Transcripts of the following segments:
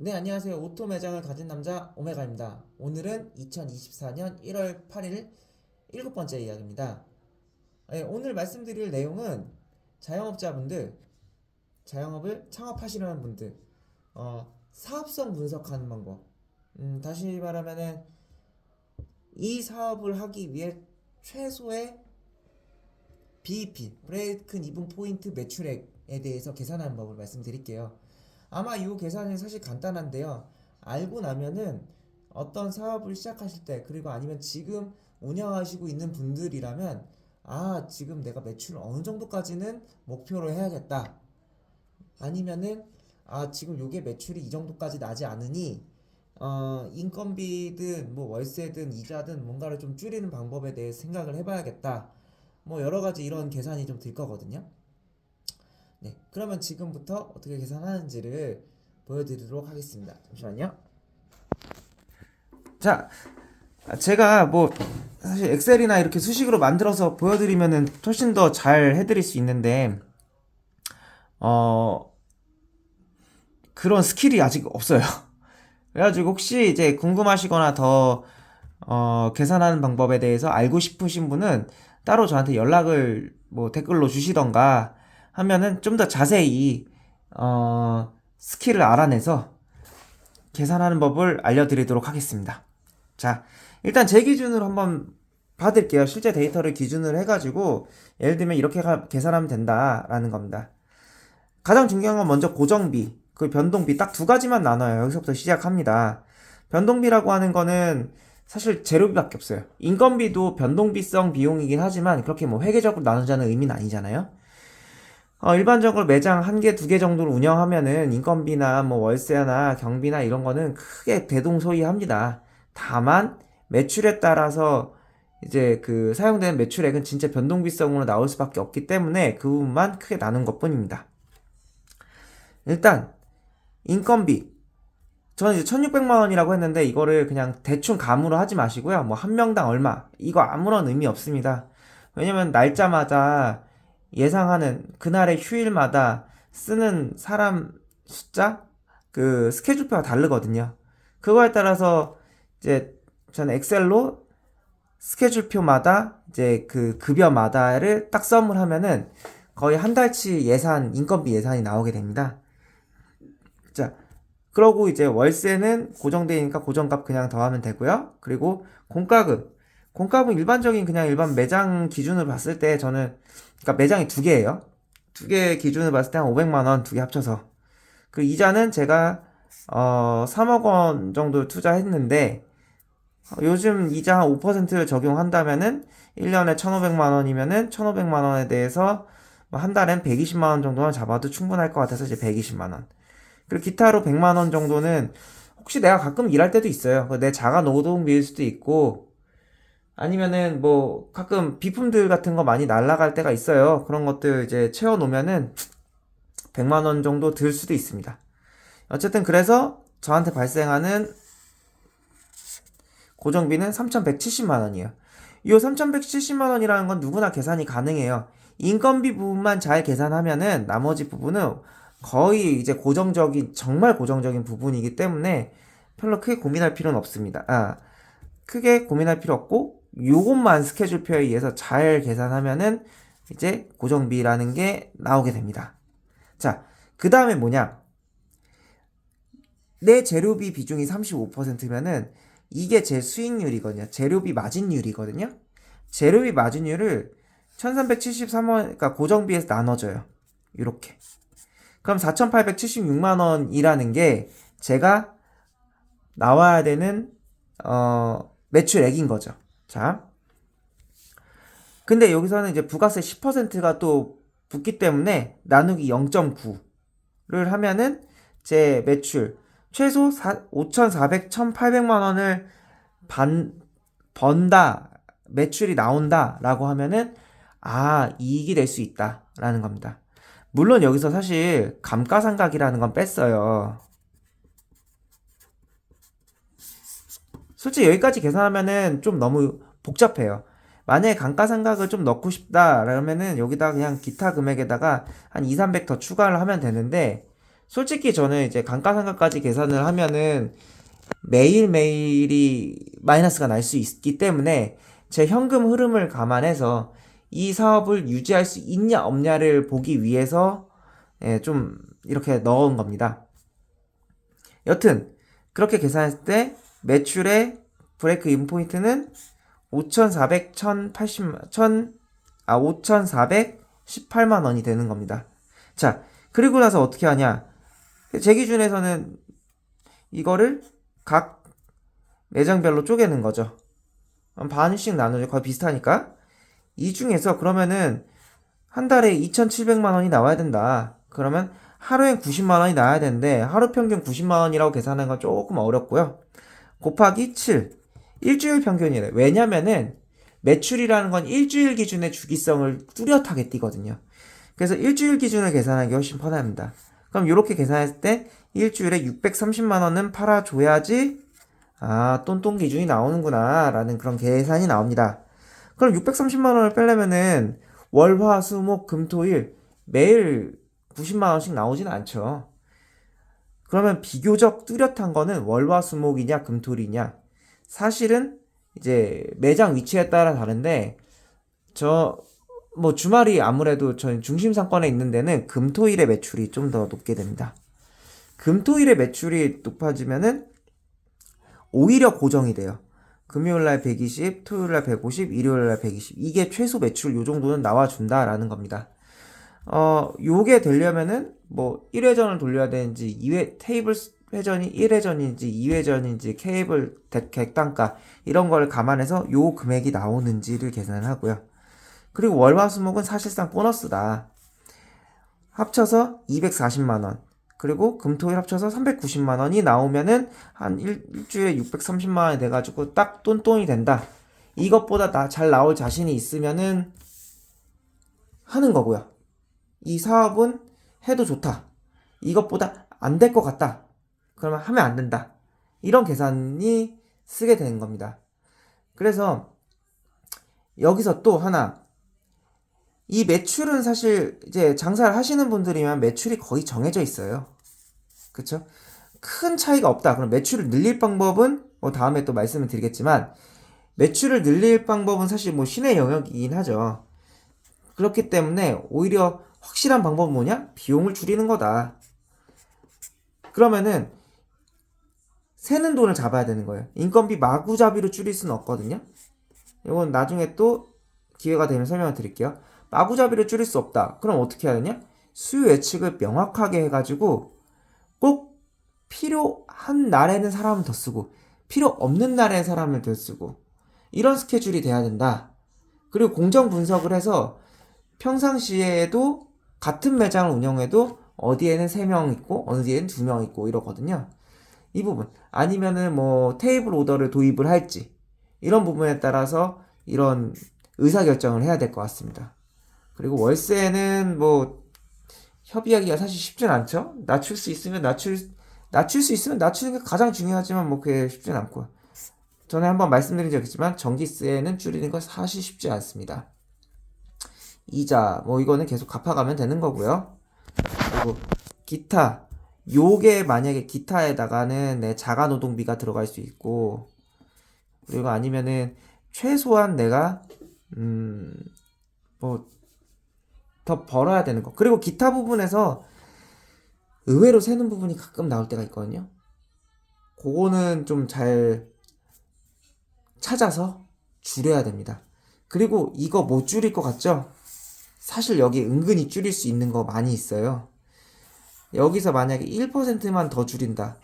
네, 안녕하세요. 오토 매장을 가진 남자 오메가입니다. 오늘은 2024년 1월 8일 7번째 이야기입니다. 네, 오늘 말씀드릴 내용은 자영업자분들, 자영업을 창업하시려는 분들, 사업성 분석하는 방법. 다시 말하면은 이 사업을 하기 위해 최소의 BEP, 브레이크는 이븐 포인트 매출액에 대해서 계산하는 법을 말씀드릴게요. 아마 이 계산이 사실 간단한데요. 알고 나면은 어떤 사업을 시작하실 때, 그리고 아니면 지금 운영하시고 있는 분들이라면, 지금 내가 매출 어느 정도까지는 목표로 해야겠다. 아니면은, 지금 요게 매출이 이 정도까지 나지 않으니, 인건비든 뭐 월세든 이자든 뭔가를 좀 줄이는 방법에 대해 생각을 해봐야겠다. 뭐 여러 가지 이런 계산이 좀 들 거거든요. 네, 그러면 지금부터 어떻게 계산하는지를 보여드리도록 하겠습니다. 잠시만요. 자, 제가 뭐 사실 엑셀이나 이렇게 수식으로 만들어서 보여드리면은 훨씬 더 잘 해드릴 수 있는데 어 그런 스킬이 아직 없어요. 그래가지고 혹시 이제 궁금하시거나 더 계산하는 방법에 대해서 알고 싶으신 분은 따로 저한테 연락을 뭐 댓글로 주시던가 하면은 좀 더 자세히 스킬을 알아내서 계산하는 법을 알려드리도록 하겠습니다. 자, 일단 제 기준으로 한번 봐드릴게요. 실제 데이터를 기준으로 해가지고 예를 들면 이렇게 계산하면 된다라는 겁니다. 가장 중요한 건 먼저 고정비, 그 변동비 딱 두 가지만 나눠요. 여기서부터 시작합니다. 변동비라고 하는 거는 사실 재료비밖에 없어요. 인건비도 변동비성 비용이긴 하지만 그렇게 뭐 회계적으로 나누자는 의미는 아니잖아요. 일반적으로 매장 한 개, 두 개 정도를 운영하면은 인건비나 뭐 월세나 경비나 이런 거는 크게 대동소이합니다. 다만 매출에 따라서 이제 그 사용되는 매출액은 진짜 변동비성으로 나올 수밖에 없기 때문에 그 부분만 크게 나눈 것 뿐입니다. 일단 인건비, 저는 이제 1600만 원이라고 했는데 이거를 그냥 대충 감으로 하지 마시고요. 뭐 한 명당 얼마, 이거 아무런 의미 없습니다. 왜냐면 날짜마다 예상하는 그날의 휴일마다 쓰는 사람 숫자, 그 스케줄표가 다르거든요. 그거에 따라서 이제 저는 엑셀로 스케줄표마다 이제 그 급여마다를 딱 썸을 하면은 거의 한 달치 예산, 인건비 예산이 나오게 됩니다. 자, 그러고 이제 월세는 고정되니까 고정값 그냥 더하면 되고요. 그리고 공과금. 공과금 일반적인 그냥 일반 매장 기준으로 봤을 때 저는, 그러니까 매장이 두 개예요. 두 개 기준으로 봤을 때 한 500만 원 두 개 합쳐서. 그 이자는 제가 3억 원 정도 투자했는데 요즘 이자 한 5% 적용한다면은 1년에 1,500만 원이면은 1,500만 원에 대해서 뭐한 달엔 120만 원 정도만 잡아도 충분할 것 같아서 이제 120만 원. 그리고 기타로 100만 원 정도는 혹시 내가 가끔 일할 때도 있어요. 내 자가 노동비일 수도 있고 아니면은 뭐 가끔 비품들 같은 거 많이 날라갈 때가 있어요. 그런 것들 이제 채워 놓으면은 100만 원 정도 들 수도 있습니다. 어쨌든 그래서 저한테 발생하는 고정비는 3,170만 원이에요. 이 3,170만 원이라는 건 누구나 계산이 가능해요. 인건비 부분만 잘 계산하면은 나머지 부분은 거의 이제 고정적인, 정말 고정적인 부분이기 때문에 별로 크게 고민할 필요는 없습니다. 크게 고민할 필요 없고, 요것만 스케줄표에 의해서 잘 계산하면은 이제 고정비라는 게 나오게 됩니다. 자, 그 다음에 뭐냐? 내 재료비 비중이 35%면은 이게 제 수익률이거든요. 재료비 마진율이거든요. 재료비 마진율을 1373원, 그러니까 고정비에서 나눠줘요. 이렇게. 그럼 4876만 원이라는 게 제가 나와야 되는 매출액인 거죠. 자. 근데 여기서는 이제 부가세 10%가 또 붙기 때문에 나누기 0.9를 하면은 제 매출 최소 5,400, 1,800만 원을 번다, 매출이 나온다 라고 하면은 이익이 될 수 있다 라는 겁니다. 물론 여기서 사실 감가상각이라는 건 뺐어요. 솔직히 여기까지 계산하면은 좀 너무 복잡해요. 만약에 감가상각을 좀 넣고 싶다 그러면은 여기다 그냥 기타 금액에다가 한 2, 300 더 추가를 하면 되는데 솔직히 저는 이제 감가상각까지 계산을 하면은 매일매일이 마이너스가 날 수 있기 때문에 제 현금 흐름을 감안해서 이 사업을 유지할 수 있냐 없냐를 보기 위해서 좀 이렇게 넣은 겁니다. 여튼 그렇게 계산했을 때 매출의 브레이크 이븐 포인트는 5,418만 원이 되는 겁니다. 자, 그리고 나서 어떻게 하냐? 제 기준에서는 이거를 각 매장별로 쪼개는 거죠. 반씩 나누죠. 거의 비슷하니까. 이 중에서 그러면은 한 달에 2,700만 원이 나와야 된다. 그러면 하루엔 90만 원이 나와야 되는데 하루 평균 90만 원이라고 계산하는 건 조금 어렵고요. 곱하기 7. 일주일 평균이래. 왜냐면은 매출이라는 건 일주일 기준의 주기성을 뚜렷하게 띄거든요. 그래서 일주일 기준을 계산하는 게 훨씬 편합니다. 그럼 이렇게 계산했을 때 일주일에 630만 원은 팔아줘야지 똔똔 기준이 나오는구나 라는 그런 계산이 나옵니다. 그럼 630만 원을 빼려면은 월, 화, 수, 목, 금, 토, 일 매일 90만 원씩 나오지는 않죠. 그러면 비교적 뚜렷한 거는 월, 화, 수, 목이냐 금, 토, 일이냐. 사실은 이제 매장 위치에 따라 다른데 뭐 주말이 아무래도 저희 중심 상권에 있는 데는 금, 토, 일의 매출이 좀 더 높게 됩니다. 금, 토, 일의 매출이 높아지면은 오히려 고정이 돼요. 금요일날 120, 토요일날 150, 일요일날 120. 이게 최소 매출 요 정도는 나와준다라는 겁니다. 요게 되려면은 뭐 1회전을 돌려야 되는지 2회 테이블 회전이 1회전인지 2회전인지 케이블 객단가 이런 걸 감안해서 요 금액이 나오는지를 계산을 하고요. 그리고 월화수목은 사실상 보너스다. 합쳐서 240만 원. 그리고 금토일 합쳐서 390만 원이 나오면은 한 일주일에 630만 원이 돼가지고 딱 똔똔이 된다. 이것보다 잘 나올 자신이 있으면은 하는 거고요. 이 사업은 해도 좋다. 이것보다 안 될 것 같다. 그러면 하면 안 된다. 이런 계산이 쓰게 되는 겁니다. 그래서 여기서 또 하나, 이 매출은 사실 이제 장사를 하시는 분들이면 매출이 거의 정해져 있어요. 그쵸? 큰 차이가 없다. 그럼 매출을 늘릴 방법은 뭐 다음에 또 말씀을 드리겠지만 매출을 늘릴 방법은 사실 뭐 신의 영역이긴 하죠. 그렇기 때문에 오히려 확실한 방법은 뭐냐? 비용을 줄이는 거다. 그러면은 새는 돈을 잡아야 되는 거예요. 인건비 마구잡이로 줄일 수는 없거든요. 이건 나중에 또 기회가 되면 설명을 드릴게요. 마구잡이로 줄일 수 없다. 그럼 어떻게 해야 되냐? 수요 예측을 명확하게 해가지고 꼭 필요한 날에는 사람을 더 쓰고 필요 없는 날에 사람을 더 쓰고 이런 스케줄이 돼야 된다. 그리고 공정 분석을 해서 평상시에도 같은 매장을 운영해도 어디에는 3명 있고 어디에는 2명 있고 이러거든요. 이 부분 아니면은 뭐 테이블 오더를 도입을 할지 이런 부분에 따라서 이런 의사결정을 해야 될 것 같습니다. 그리고 월세는 뭐 협의하기가 사실 쉽진 않죠. 낮출 수 있으면 낮추는 게 가장 중요하지만 뭐 그게 쉽진 않고 전에 한번 말씀드린 적 있지만 전기세는 줄이는 건 사실 쉽지 않습니다. 이자 뭐 이거는 계속 갚아가면 되는 거고요. 그리고 기타 요게 만약에 기타에다가는 내 자가 노동비가 들어갈 수 있고 그리고 아니면은 최소한 내가 뭐 더 벌어야 되는 거 그리고 기타 부분에서 의외로 새는 부분이 가끔 나올 때가 있거든요. 그거는 좀 잘 찾아서 줄여야 됩니다. 그리고 이거 못 줄일 것 같죠? 사실 여기 은근히 줄일 수 있는 거 많이 있어요. 여기서 만약에 1%만 더 줄인다.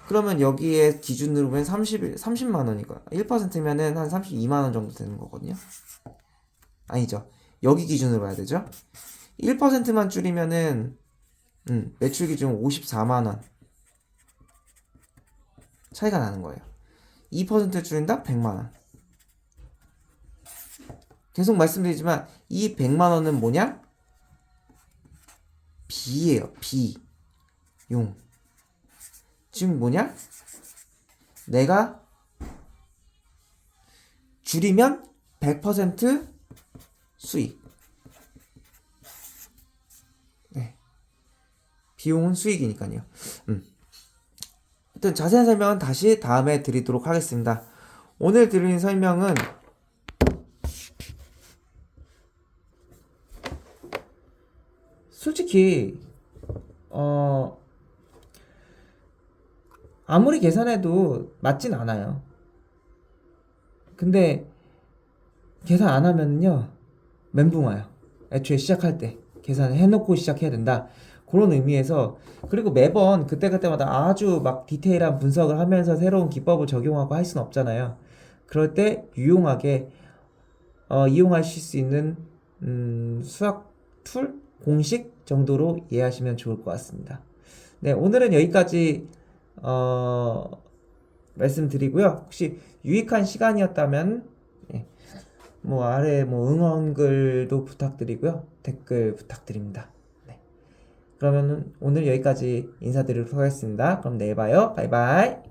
그러면 여기에 기준으로 보면 30만 원이고 1%면은 한 32만 원 정도 되는 거거든요. 아니죠. 여기 기준으로 봐야 되죠. 1%만 줄이면은 매출 기준 54만 원 차이가 나는 거예요. 2% 줄인다? 100만 원. 계속 말씀드리지만 이 100만 원은 뭐냐? 비예요. 비용. 지금 뭐냐? 내가 줄이면 100% 수익. 네. 비용은 수익이니까요. 하여튼 자세한 설명은 다시 다음에 드리도록 하겠습니다. 오늘 드린 설명은 솔직히 아무리 계산해도 맞진 않아요. 근데 계산 안 하면요 멘붕 와요. 애초에 시작할 때 계산을 해놓고 시작해야 된다. 그런 의미에서, 그리고 매번 그때그때마다 아주 막 디테일한 분석을 하면서 새로운 기법을 적용하고 할 수는 없잖아요. 그럴 때 유용하게 이용하실 수 있는 수학 툴, 공식 정도로 이해하시면 좋을 것 같습니다. 네, 오늘은 여기까지 말씀드리고요. 혹시 유익한 시간이었다면 뭐 아래 뭐 응원글도 부탁드리고요. 댓글 부탁드립니다. 네. 그러면은 오늘 여기까지 인사드리도록 하겠습니다. 그럼 내일 봐요. 바이바이.